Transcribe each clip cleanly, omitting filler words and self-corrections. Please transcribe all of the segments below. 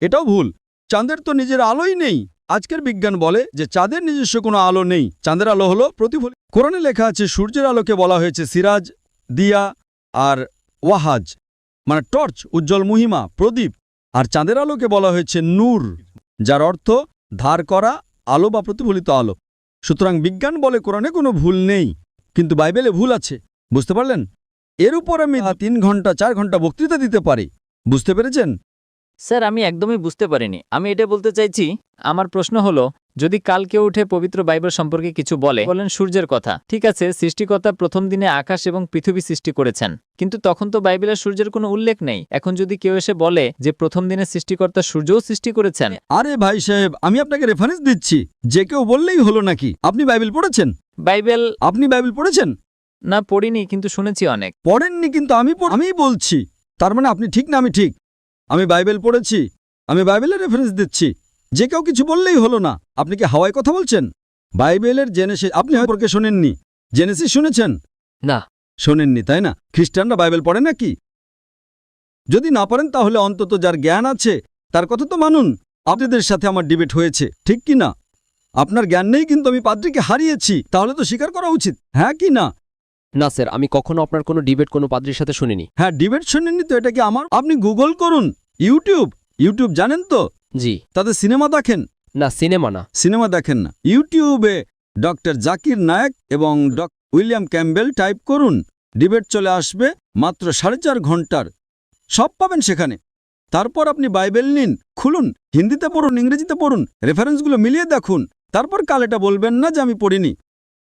এটাও ভুল। চাঁদের তো নিজের আলোই নেই। আজকের বিজ্ঞান বলে যে চাঁদের নিজস্ব কোনো আলো নেই, চাঁদের আলো হলো প্রতিফলিত। কোরআনে লেখা আছে সূর্যের আলোকে বলা হয়েছে সিরাজ, দিয়া আর ওয়াহাজ, মানে টর্চ, উজ্জ্বল মহিমা, প্রদীপ। আর চাঁদের আলোকে বলা হয়েছে নূর, যার অর্থ ধার করা আলো বা প্রতিফলিত আলো। সুতরাং বিজ্ঞান বলে কোরআনে কোনো ভুল নেই, কিন্তু বাইবেলে ভুল আছে। বুঝতে পারলেন? এর উপর আমি 3 ঘন্টা 4 ঘন্টা বক্তৃতা দিতে পারি। বুঝতে পেরেছেন? স্যার আমি একদমই বুঝতে পারিনি। আমি এটা বলতে চাইছি, আমার প্রশ্ন হলো, যদি কাল কেউ উঠে পবিত্র বাইবেল সম্পর্কে কিছু বলেন সূর্যের কথা, ঠিক আছে, সৃষ্টিকর্তা প্রথম দিনে আকাশ এবং পৃথিবী সৃষ্টি করেছেন, কিন্তু তখন তো বাইবেলের সূর্যের কোনো উল্লেখ নেই। এখন যদি কেউ এসে বলে যে প্রথম দিনে সৃষ্টিকর্তা সূর্যও সৃষ্টি করেছেন। আরে ভাই সাহেব, আমি আপনাকে রেফারেন্স দিচ্ছি, যে কেউ বললেই হলো নাকি? আপনি বাইবেল পড়েছেন? আপনি বাইবেল পড়েছেন? না, পড়িনি, কিন্তু শুনেছি অনেক। পড়েননি, কিন্তু আমিই বলছি। তার মানে আপনি ঠিক না আমি ঠিক? আমি বাইবেল পড়েছি, আমি বাইবেলের রেফারেন্স দিচ্ছি। যে কেউ কিছু বললেই হলো না। আপনি কি হাওয়ায় কথা বলছেন? বাইবেলের জেনেসিস আপনি হয়তো শোনেননি। জেনেসিস শুনেছেন? না। শোনেননি, তাই না? খ্রিস্টানরা বাইবেল পড়ে নাকি? যদি না পড়েন তাহলে অন্তত যার জ্ঞান আছে তার কথা তো মানুন। আপনাদের সাথে আমার ডিবেট হয়েছে, ঠিক কি না? আপনার জ্ঞান নেই, কিন্তু আমি পাদ্রীকে হারিয়েছি, তাহলে তো স্বীকার করা উচিত, হ্যাঁ কি না? না স্যার, আমি কখনো আপনার কোনো ডিবেট কোনো পাদ্রীর সাথে শুনিনি। হ্যাঁ, ডিবেট শুনেননি তো এটা কি আমার? আপনি গুগল করুন, ইউটিউব জানেন তো? জি। তাতে সিনেমা দেখেন? না, সিনেমা না। সিনেমা দেখেন না। ইউটিউবে ডক্টর জাকির নায়েক এবং উইলিয়াম ক্যাম্বেল টাইপ করুন, ডিবেট চলে আসবে। মাত্র 4.5 ঘন্টার, সব পাবেন সেখানে। তারপর আপনি বাইবেল নিন, খুলুন, হিন্দিতে পড়ুন, ইংরেজিতে পড়ুন, রেফারেন্সগুলো মিলিয়ে দেখুন। তারপর কাল এটা বলবেন না যে আমি পড়িনি।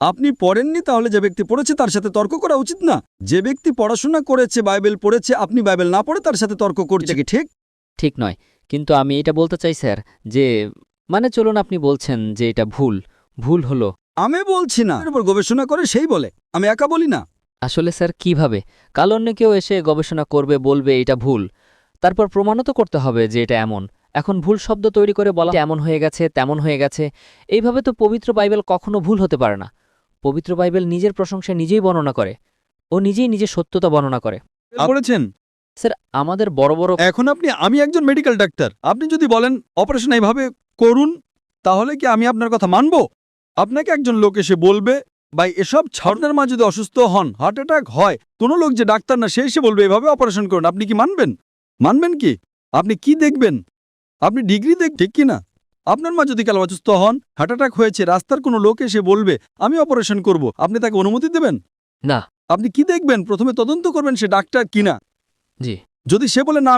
আপনি পড়েননি, তাহলে যে ব্যক্তি পড়েছে তার সাথে তর্ক করা উচিত না? যে ব্যক্তি পড়াশোনা করেছে, বাইবেল পড়েছে, আপনি বাইবেল না পড়ে তার সাথে তর্ক করছে কি ঠিক? ঠিক নয়, কিন্তু আমি এটা বলতে চাই স্যার যে মানে চলুন, আপনি বলছেন যে এটা ভুল হলো। আমি বলছি না, এর উপর গবেষণা করে সেই বলে, আমি একা বলি না। আসলে স্যার কিভাবে? কাল অন্য কেউ এসে গবেষণা করবে, বলবে এটা ভুল, তারপর প্রমাণও তো করতে হবে যে এটা এমন। এখন ভুল শব্দ তৈরি করে বলা এমন হয়ে গেছে, তেমন হয়ে গেছে, এইভাবে তো পবিত্র বাইবেল কখনো ভুল হতে পারে না। পবিত্র বাইবেল নিজের প্রশংসা নিজেই বর্ণনা করে, ও নিজেই নিজের সত্যতা বর্ণনা করে। পড়েছেন? স্যার আমাদের বড় বড় এখন আমি একজন মেডিকেল ডাক্তার। আপনি যদি বলেন অপারেশন এইভাবে করুন, তাহলে কি আমি আপনার কথা মানব? আপনাকে একজন লোক এসে বলবে, ভাই এসব ছাড়নার মা যদি অসুস্থ হন, হার্ট অ্যাটাক হয়, কোনো লোক যে ডাক্তার না সে এসে বলবে এভাবে অপারেশন করুন, আপনি কি মানবেন? মানবেন কি? আপনি কি দেখবেন? আপনি ডিগ্রি ঠিক কি না? আপনার মা যদি কাল অসুস্থ হন, হার্ট অ্যাটাক হয়েছে, রাস্তার কোনো লোক এসে বলবে আমি অপারেশন করব, আপনি তাকে অনুমতি দেবেন? না। আপনি কি দেখবেন? প্রথমে তদন্ত করবেন সে ডাক্তার কিনা। জি। যদি সে বলে না আমি